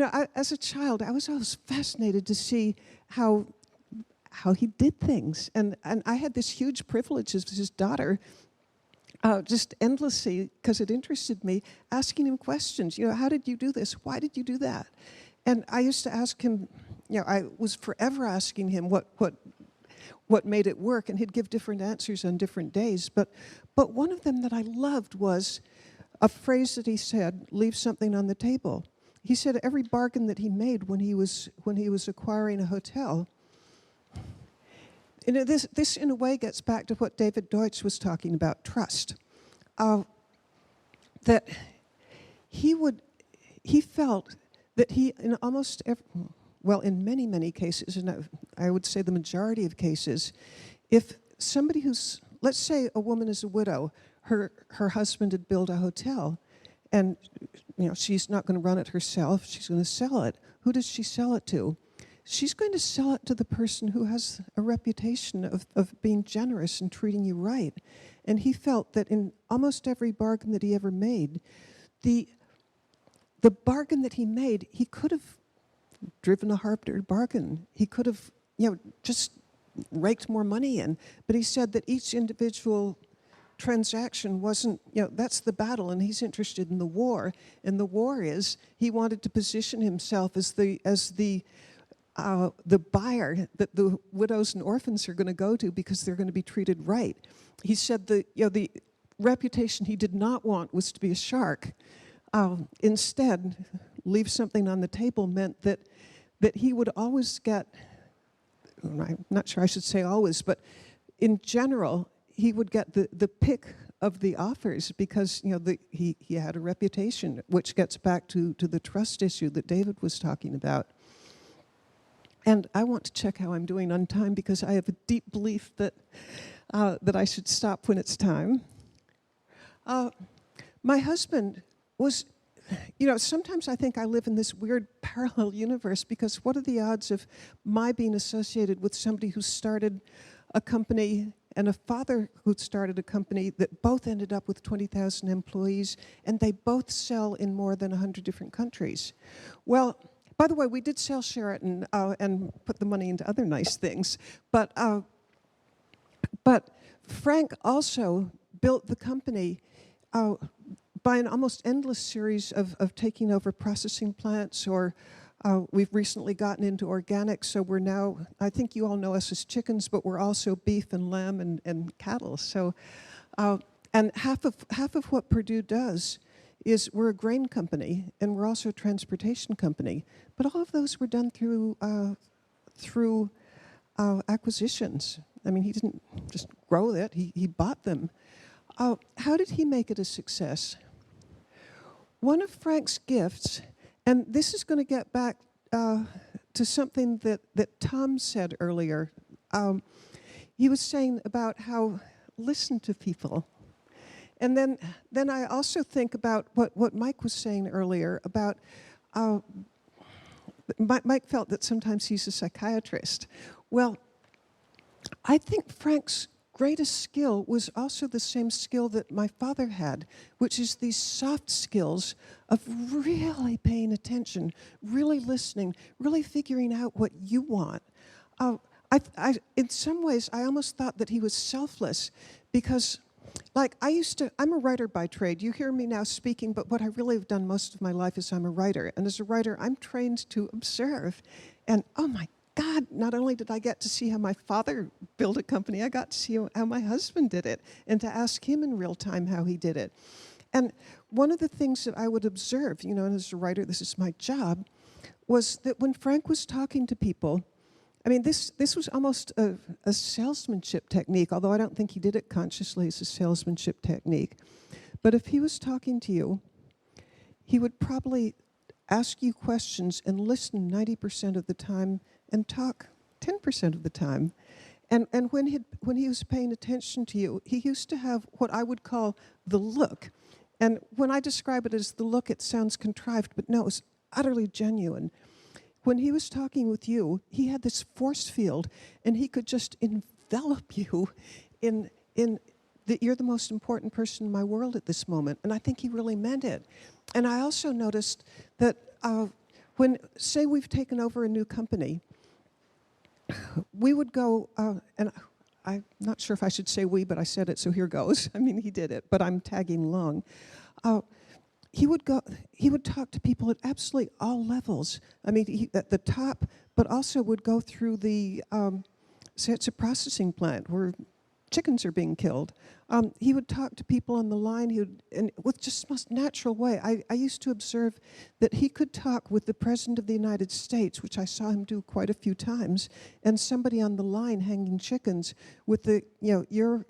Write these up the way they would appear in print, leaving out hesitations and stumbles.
as a child, I was always fascinated to see how he did things. And I had this huge privilege as his daughter, just endlessly, because it interested me, asking him questions. How did you do this? Why did you do that? And I used to ask him, I was forever asking him what made it work, and he'd give different answers on different days. But one of them that I loved was a phrase that he said, leave something on the table. He said every bargain that he made when he was acquiring a hotel, this in a way gets back to what David Deutsch was talking about, trust. That he felt that he, in almost every, well, in many, many cases, and I would say the majority of cases, if somebody who's, let's say a woman is a widow, her husband had built a hotel, and she's not going to run it herself, she's going to sell it. Who does she sell it to? She's going to sell it to the person who has a reputation of being generous and treating you right. And he felt that in almost every bargain that he ever made, the bargain that he made, he could have driven a harder bargain. He could have, just raked more money in. But he said that each individual transaction wasn't, that's the battle, and he's interested in the war. And the war is, he wanted to position himself as the buyer that the widows and orphans are going to go to because they're going to be treated right. He said the reputation he did not want was to be a shark. Instead, leave something on the table meant that he would always get, I'm not sure I should say always, but in general, he would get the pick of the offers because he had a reputation, which gets back to the trust issue that David was talking about. And I want to check how I'm doing on time because I have a deep belief that I should stop when it's time. My husband was, sometimes I think I live in this weird parallel universe because what are the odds of my being associated with somebody who started a company and a father who started a company that both ended up with 20,000 employees, and they both sell in more than 100 different countries? Well, by the way, we did sell Sheraton and put the money into other nice things, but Frank also built the company by an almost endless series of taking over processing plants, or we've recently gotten into organics, so we're now, I think you all know us as chickens, but we're also beef and lamb and cattle. So, and half of what Purdue does is we're a grain company, and we're also a transportation company. But all of those were done through acquisitions. I mean, he didn't just grow it, he bought them. How did he make it a success? One of Frank's gifts, and this is going to get back to something that Tom said earlier. He was saying about how listen to people. And then I also think about what Mike was saying earlier about, Mike felt that sometimes he's a psychiatrist. Well, I think Frank's greatest skill was also the same skill that my father had, which is these soft skills of really paying attention, really listening, really figuring out what you want. In some ways, I almost thought that he was selfless because, like, I'm a writer by trade. You hear me now speaking, but what I really have done most of my life is I'm a writer. And as a writer, I'm trained to observe. And oh my God, not only did I get to see how my father built a company, I got to see how my husband did it and to ask him in real time how he did it. And one of the things that I would observe, and as a writer, this is my job, was that when Frank was talking to people, I mean, this was almost a salesmanship technique, although I don't think he did it consciously as a salesmanship technique. But if he was talking to you, he would probably ask you questions and listen 90% of the time and talk 10% of the time. And when he was paying attention to you, he used to have what I would call the look. And when I describe it as the look, it sounds contrived, but no, it was utterly genuine. When he was talking with you, he had this force field, and he could just envelop you in that you're the most important person in my world at this moment. And I think he really meant it. And I also noticed that when, say we've taken over a new company, we would go, and I'm not sure if I should say we, but I said it, so here goes. I mean, he did it, but I'm tagging along. He would talk to people at absolutely all levels. I mean, at the top, but also would go through the, say it's a processing plant where chickens are being killed. He would talk to people on the line, and with just the most natural way. I used to observe that he could talk with the President of the United States, which I saw him do quite a few times, and somebody on the line hanging chickens with the, you're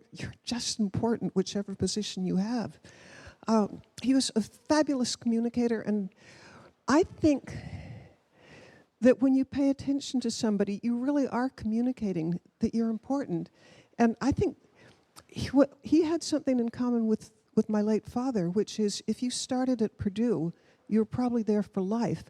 just important, whichever position you have. He was a fabulous communicator, and I think that when you pay attention to somebody, you really are communicating that you're important. And I think he had something in common with my late father, which is if you started at Purdue, you were probably there for life.